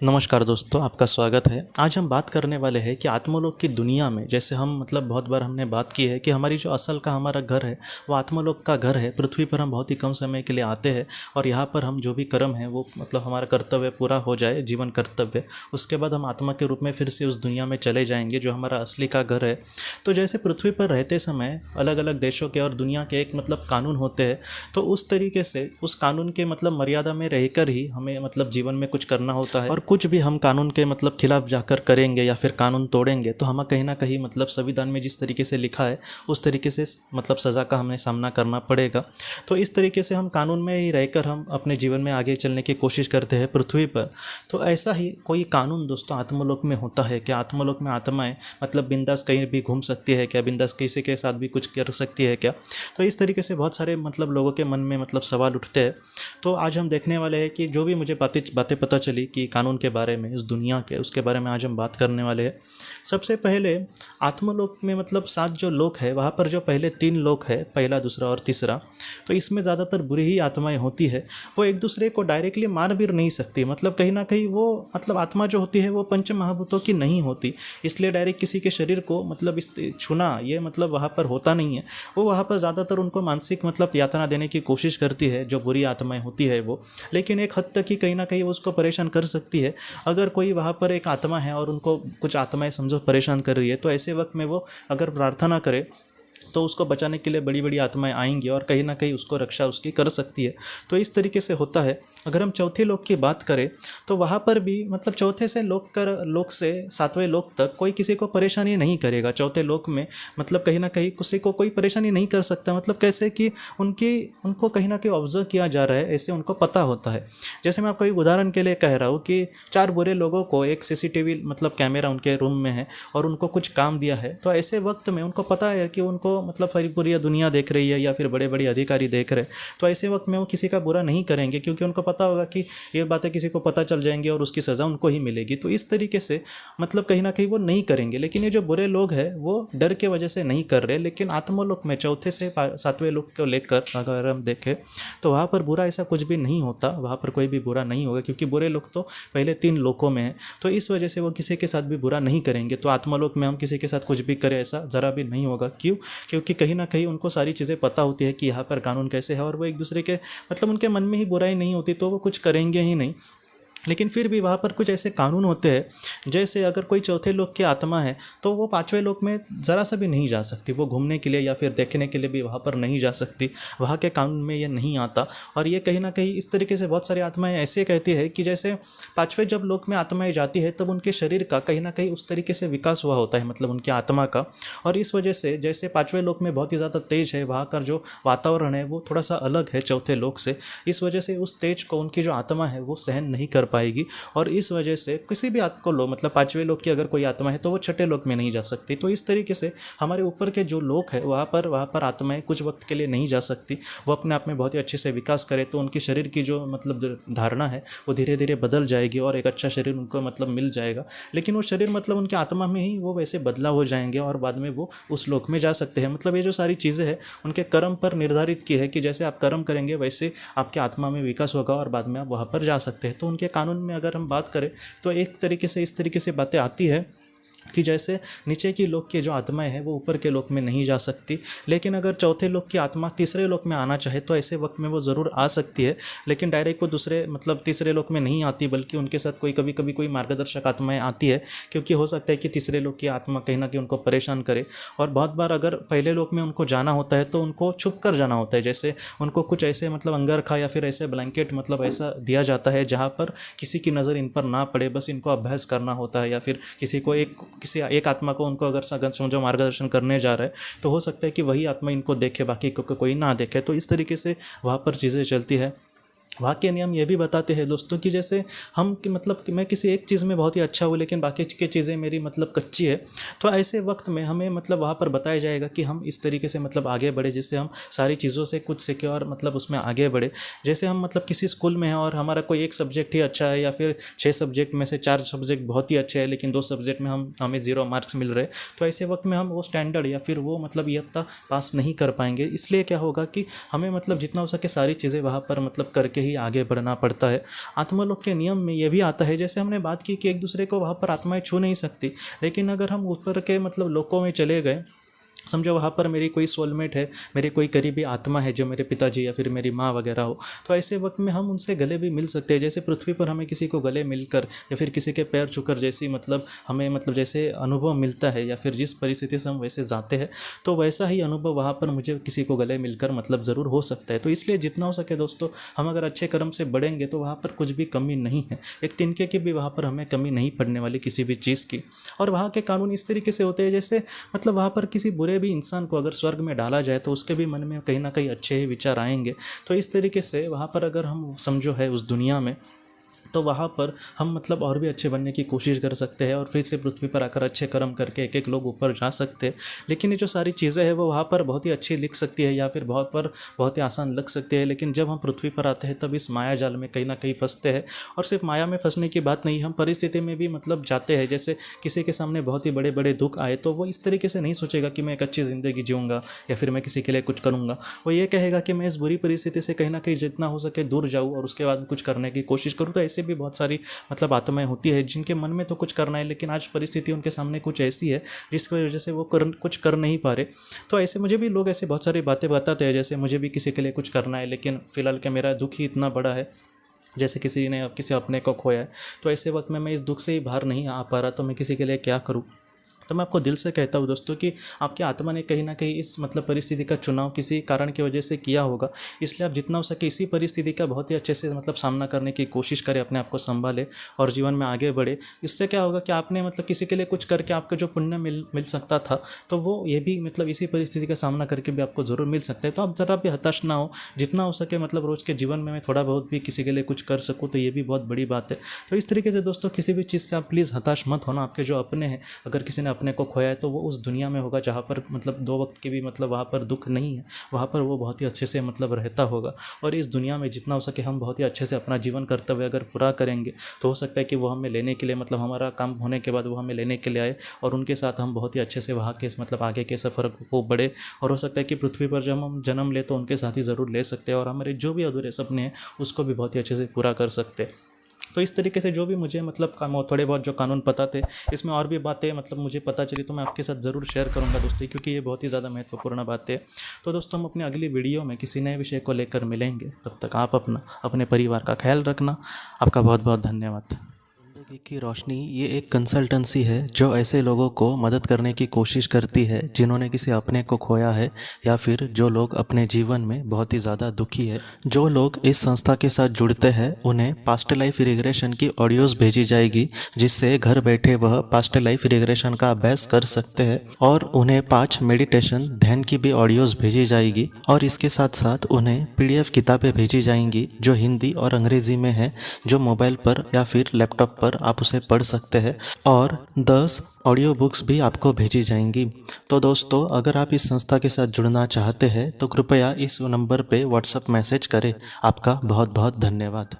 नमस्कार दोस्तों, आपका स्वागत है। आज हम बात करने वाले हैं कि आत्मलोक की दुनिया में जैसे हम बहुत बार हमने बात की है कि हमारी जो असल का हमारा घर है वो आत्मलोक का घर है। पृथ्वी पर हम बहुत ही कम समय के लिए आते हैं और यहाँ पर हम जो भी कर्म है वो हमारा कर्तव्य पूरा हो जाए, जीवन कर्तव्य, उसके बाद हम आत्मा के रूप में फिर से उस दुनिया में चले जाएंगे जो हमारा असली का घर है। तो जैसे पृथ्वी पर रहते समय अलग अलग देशों के और दुनिया के एक कानून होते हैं, तो उस तरीके से उस कानून के मर्यादा में रहकर ही हमें जीवन में कुछ करना होता है। और कुछ भी हम कानून के खिलाफ जाकर करेंगे या फिर कानून तोड़ेंगे तो हमें कहीं ना कहीं संविधान में जिस तरीके से लिखा है उस तरीके से सज़ा का हमें सामना करना पड़ेगा। तो इस तरीके से हम कानून में ही रहकर हम अपने जीवन में आगे चलने की कोशिश करते हैं पृथ्वी पर। तो ऐसा ही कोई कानून दोस्तों आत्मलोक में होता है क्या? आत्मलोक में आत्माएं बिंदास कहीं भी घूम सकती है क्या? बिंदास किसी के साथ भी कुछ कर सकती है क्या? तो इस तरीके से बहुत सारे लोगों के मन में सवाल उठते हैं। तो आज हम देखने वाले हैं कि जो भी मुझे बातें पता चली कि कानून के बारे में, इस दुनिया के, उसके बारे में आज हम बात करने वाले हैं। सबसे पहले आत्मलोक में 7 जो लोक है, वहाँ पर जो पहले 3 लोक है, पहला, दूसरा और तीसरा, तो इसमें ज़्यादातर बुरी ही आत्माएं होती है। वो एक दूसरे को डायरेक्टली मार भी नहीं सकती, कहीं ना कहीं वो आत्मा जो होती है वो पंच महाभूतों की नहीं होती, इसलिए डायरेक्ट किसी के शरीर को इस छूना ये वहाँ पर होता नहीं है। वो वहाँ पर ज़्यादातर उनको मानसिक यातना देने की कोशिश करती है जो बुरी आत्माएं होती है वो, लेकिन एक हद तक ही कहीं ना कहीं वो उसको परेशान कर सकती है। अगर कोई वहाँ पर एक आत्मा है और उनको कुछ आत्माएं समझो परेशान कर रही है, तो ऐसे वक्त में वो अगर प्रार्थना करे तो उसको बचाने के लिए बड़ी बड़ी आत्माएं आएंगी और कहीं ना कहीं उसको रक्षा उसकी कर सकती है। तो इस तरीके से होता है। अगर हम चौथे लोक की बात करें तो वहाँ पर भी चौथे से लोक से 7वें लोक तक कोई किसी को परेशानी नहीं करेगा। चौथे लोक में कहीं ना कहीं किसी को कोई परेशानी नहीं कर सकता। कैसे कि उनको कहीं ना कहीं ऑब्जर्व किया जा रहा है, ऐसे उनको पता होता है। जैसे मैं आपको एक उदाहरण के लिए कह रहा हूँ कि 4 बुरे लोगों को एक CCTV कैमरा उनके रूम में है और उनको कुछ काम दिया है, तो ऐसे वक्त में उनको पता है कि उनको पूरी दुनिया देख रही है या फिर बड़े बड़े अधिकारी देख रहे हैं, तो ऐसे वक्त में वो किसी का बुरा नहीं करेंगे क्योंकि उनको पता होगा कि ये बातें किसी को पता चल जाएंगी और उसकी सज़ा उनको ही मिलेगी। तो इस तरीके से कहीं ना कहीं वो नहीं करेंगे। लेकिन ये जो बुरे लोग हैं वो डर के वजह से नहीं कर रहे। लेकिन आत्मलोक में चौथे से 7वें लोक को लेकर अगर हम देखें तो वहाँ पर बुरा ऐसा कुछ भी नहीं होता, वहाँ पर कोई भी बुरा नहीं होगा क्योंकि बुरे लोग तो पहले 3 लोकों में हैं। तो इस वजह से वो किसी के साथ भी बुरा नहीं करेंगे। तो आत्मलोक में हम किसी के साथ कुछ भी करें ऐसा ज़रा भी नहीं होगा। क्यों? क्योंकि कहीं ना कहीं उनको सारी चीज़ें पता होती है कि यहाँ पर कानून कैसे है और वो एक दूसरे के उनके मन में ही बुराई नहीं होती तो वो कुछ करेंगे ही नहीं। लेकिन फिर भी वहाँ पर कुछ ऐसे कानून होते हैं, जैसे अगर कोई चौथे लोक की आत्मा है तो वो 5वें लोक में ज़रा सा भी नहीं जा सकती। वो घूमने के लिए या फिर देखने के लिए भी वहाँ पर नहीं जा सकती, वहाँ के कानून में ये नहीं आता। और ये कहीं ना कहीं इस तरीके से बहुत सारी आत्माएं ऐसे कहती है कि जैसे 5वें जब लोक में आत्माएं जाती है तब उनके शरीर का कहीं ना कहीं उस तरीके से विकास हुआ होता है, उनकी आत्मा का। और इस वजह से जैसे 5वें लोक में बहुत ही ज़्यादा तेज है, वहाँ का जो वातावरण है वो थोड़ा सा अलग है चौथे लोक से। इस वजह से उस तेज को उनकी जो आत्मा है वो सहन नहीं कर पाएगी और इस वजह से किसी भी आत्मा को 5वें लोक की अगर कोई आत्मा है तो वो छठे लोक में नहीं जा सकती। तो इस तरीके से हमारे ऊपर के जो लोक है वहाँ पर आत्माएं कुछ वक्त के लिए नहीं जा सकती। वो अपने आप में बहुत ही अच्छे से विकास करे तो उनकी शरीर की जो धारणा है वो धीरे धीरे बदल जाएगी और एक अच्छा शरीर उनको मिल जाएगा। लेकिन वो शरीर उनके आत्मा में ही वो वैसे बदलाव हो जाएंगे और बाद में वो उस लोक में जा सकते हैं। ये जो सारी चीज़ें हैं उनके कर्म पर निर्धारित की है कि जैसे आप कर्म करेंगे वैसे आपके आत्मा में विकास होगा और बाद में आप वहाँ पर जा सकते हैं। तो उनके कानून में अगर हम बात करें तो एक तरीके से इस तरीके से बातें आती है कि जैसे नीचे की लोक की जो आत्माएं हैं वो ऊपर के लोक में नहीं जा सकती, लेकिन अगर चौथे लोक की आत्मा तीसरे लोक में आना चाहे तो ऐसे वक्त में वो ज़रूर आ सकती है। लेकिन डायरेक्ट वो दूसरे तीसरे लोक में नहीं आती, बल्कि उनके साथ कभी कभी कोई मार्गदर्शक आत्माएं आती है, क्योंकि हो सकता है कि तीसरे लोक की आत्मा कहीं ना कहीं उनको परेशान करे। और बहुत बार अगर पहले लोक में उनको जाना होता है तो उनको छुप कर जाना होता है। जैसे उनको कुछ ऐसे अंगरखा या फिर ऐसे ब्लैंकेट ऐसा दिया जाता है जहाँ पर किसी की नज़र इन पर ना पड़े, बस इनको अभ्यास करना होता है। या फिर किसी एक आत्मा को उनको अगर समझो मार्गदर्शन करने जा रहा है तो हो सकता है कि वही आत्मा इनको देखे, बाकी को कोई ना देखे। तो इस तरीके से वहाँ पर चीज़ें चलती है। वहाँ के नियम ये भी बताते हैं दोस्तों कि जैसे हम कि मैं किसी एक चीज़ में बहुत ही अच्छा हूँ लेकिन बाकी की चीज़ें मेरी कच्ची है, तो ऐसे वक्त में हमें वहाँ पर बताया जाएगा कि हम इस तरीके से आगे बढ़े जिससे हम सारी चीज़ों से कुछ सीखे और उसमें आगे बढ़े। जैसे हम किसी स्कूल में हैं और हमारा कोई एक सब्जेक्ट ही अच्छा है या फिर 6 सब्जेक्ट में से 4 सब्जेक्ट बहुत ही अच्छे हैं लेकिन 2 सब्जेक्ट में हमें 0 मार्क्स मिल रहे, तो ऐसे वक्त में हम वो स्टैंडर्ड या फिर वो इयत्ता पास नहीं कर पाएंगे। इसलिए क्या होगा कि हमें जितना हो सके सारी चीज़ें वहाँ पर करके ही ही आगे बढ़ना पड़ता है। आत्मलोक के नियम में ये भी आता है, जैसे हमने बात की कि एक दूसरे को वहाँ पर आत्माएं छू नहीं सकती, लेकिन अगर हम ऊपर के मतलब लोकों में चले गए, समझो वहाँ पर मेरी कोई सोलमेट है, मेरी कोई करीबी आत्मा है जो मेरे पिताजी या फिर मेरी माँ वगैरह हो, तो ऐसे वक्त में हम उनसे गले भी मिल सकते हैं। जैसे पृथ्वी पर हमें किसी को गले मिलकर या फिर किसी के पैर छूकर जैसी मतलब हमें मतलब जैसे अनुभव मिलता है या फिर जिस परिस्थिति से हम वैसे जाते हैं, तो वैसा ही अनुभव वहाँ पर मुझे किसी को गले मिलकर मतलब ज़रूर हो सकता है। तो इसलिए जितना हो सके दोस्तों, हम अगर अच्छे कर्म से बढ़ेंगे तो वहाँ पर कुछ भी कमी नहीं है, एक तिनके की भी वहाँ पर हमें कमी नहीं पड़ने वाली किसी भी चीज़ की। और वहाँ के कानून इस तरीके से होते हैं, जैसे मतलब वहाँ पर किसी बुरे भी इंसान को अगर स्वर्ग में डाला जाए तो उसके भी मन में कहीं ना कहीं अच्छे ही विचार आएंगे। तो इस तरीके से वहाँ पर अगर हम समझो है उस दुनिया में, तो वहाँ पर हम मतलब और भी अच्छे बनने की कोशिश कर सकते हैं और फिर से पृथ्वी पर आकर अच्छे कर्म करके एक एक लोग ऊपर जा सकते हैं। लेकिन ये जो सारी चीज़ें हैं वो वहाँ पर बहुत ही अच्छी लिख सकती है या फिर बहुत ही आसान लग सकती है, लेकिन जब हम पृथ्वी पर आते हैं तब इस माया जाल में कहीं ना कहीं फंसते हैं। और सिर्फ माया में फंसने की बात नहीं, हम परिस्थिति में भी मतलब जाते हैं। जैसे किसी के सामने बहुत ही बड़े बड़े दुख आए तो वो इस तरीके से नहीं सोचेगा कि मैं एक अच्छी ज़िंदगी जीऊँगा या फिर मैं किसी के लिए कुछ करूँगा। वो ये कहेगा कि मैं इस बुरी परिस्थिति से कहीं ना कहीं जितना हो सके दूर जाऊँ और उसके बाद कुछ करने की कोशिश करूँ। तो ऐसे भी बहुत सारी मतलब आत्माएं होती है जिनके मन में तो कुछ करना है, लेकिन आज परिस्थिति उनके सामने कुछ ऐसी है जिसकी वजह से वो कुछ कर नहीं पा रहे। तो ऐसे मुझे भी लोग ऐसे बहुत सारी बातें बताते हैं, जैसे मुझे भी किसी के लिए कुछ करना है, लेकिन फिलहाल क्या मेरा दुख ही इतना बड़ा है, जैसे किसी ने किसी अपने को खोया है, तो ऐसे वक्त में मैं इस दुख से ही बाहर नहीं आ पा रहा, तो मैं किसी के लिए क्या करूँ। तो मैं आपको दिल से कहता हूँ दोस्तों कि आपकी आत्मा ने कहीं ना कहीं इस मतलब परिस्थिति का चुनाव किसी कारण की वजह से किया होगा, इसलिए आप जितना हो सके इसी परिस्थिति का बहुत ही अच्छे से मतलब सामना करने की कोशिश करें, अपने आप को संभालें और जीवन में आगे बढ़े। इससे क्या होगा कि आपने मतलब किसी के लिए कुछ करके आपको जो पुण्य मिल सकता था, तो वो ये भी मतलब इसी परिस्थिति का सामना करके भी आपको ज़रूर मिल सकता है। तो आप ज़रा भी हताश ना हो, जितना हो सके मतलब रोज़ के जीवन में मैं थोड़ा बहुत भी किसी के लिए कुछ कर सकूँ तो ये भी बहुत बड़ी बात है। तो इस तरीके से दोस्तों किसी भी चीज़ से आप प्लीज़ हताश मत होना। आपके जो अपने हैं, अगर किसी ने अपने को खोया है तो वो उस दुनिया में होगा जहाँ पर मतलब दो वक्त के भी मतलब वहाँ पर दुख नहीं है, वहाँ पर वो बहुत ही अच्छे से मतलब रहता होगा। और इस दुनिया में जितना हो सके हम बहुत ही अच्छे से अपना जीवन कर्तव्य अगर पूरा करेंगे तो हो सकता है कि वो हमें लेने के लिए मतलब हमारा काम होने के बाद वो हमें लेने के लिए आए और उनके साथ हम बहुत ही अच्छे से वहाँ के मतलब आगे के सफ़र को बढ़े। और हो सकता है कि पृथ्वी पर जब हम जन्म ले तो उनके साथ ही ज़रूर ले सकते हैं और हमारे जो भी अधूरे सपने हैं उसको भी बहुत ही अच्छे से पूरा कर सकते हैं। तो इस तरीके से जो भी मुझे मतलब थोड़े बहुत जो कानून पता थे, इसमें और भी बातें मतलब मुझे पता चली तो मैं आपके साथ ज़रूर शेयर करूंगा दोस्तों, क्योंकि ये बहुत ही ज़्यादा महत्वपूर्ण बात है। तो दोस्तों हम अपनी अगली वीडियो में किसी नए विषय को लेकर मिलेंगे, तब तक आप अपने परिवार का ख्याल रखना। आपका बहुत बहुत धन्यवाद। ज़िंदगी की रोशनी ये एक कंसल्टेंसी है जो ऐसे लोगों को मदद करने की कोशिश करती है जिन्होंने किसी अपने को खोया है या फिर जो लोग अपने जीवन में बहुत ही ज़्यादा दुखी है। जो लोग इस संस्था के साथ जुड़ते हैं उन्हें पास्ट लाइफ रिग्रेशन की ऑडियोज़ भेजी जाएगी, जिससे घर बैठे वह पास्ट लाइफ रिग्रेशन का अभ्यास कर सकते हैं। और उन्हें 5 मेडिटेशन ध्यान की भी ऑडियोज़ भेजी जाएगी और इसके साथ साथ उन्हें PDF किताबें भेजी जाएंगी जो हिंदी और अंग्रेज़ी में है, जो मोबाइल पर या फिर लैपटॉप पर आप उसे पढ़ सकते हैं। और 10 ऑडियो बुक्स भी आपको भेजी जाएंगी। तो दोस्तों अगर आप इस संस्था के साथ जुड़ना चाहते हैं तो कृपया इस नंबर पे व्हाट्सएप मैसेज करें। आपका बहुत बहुत धन्यवाद।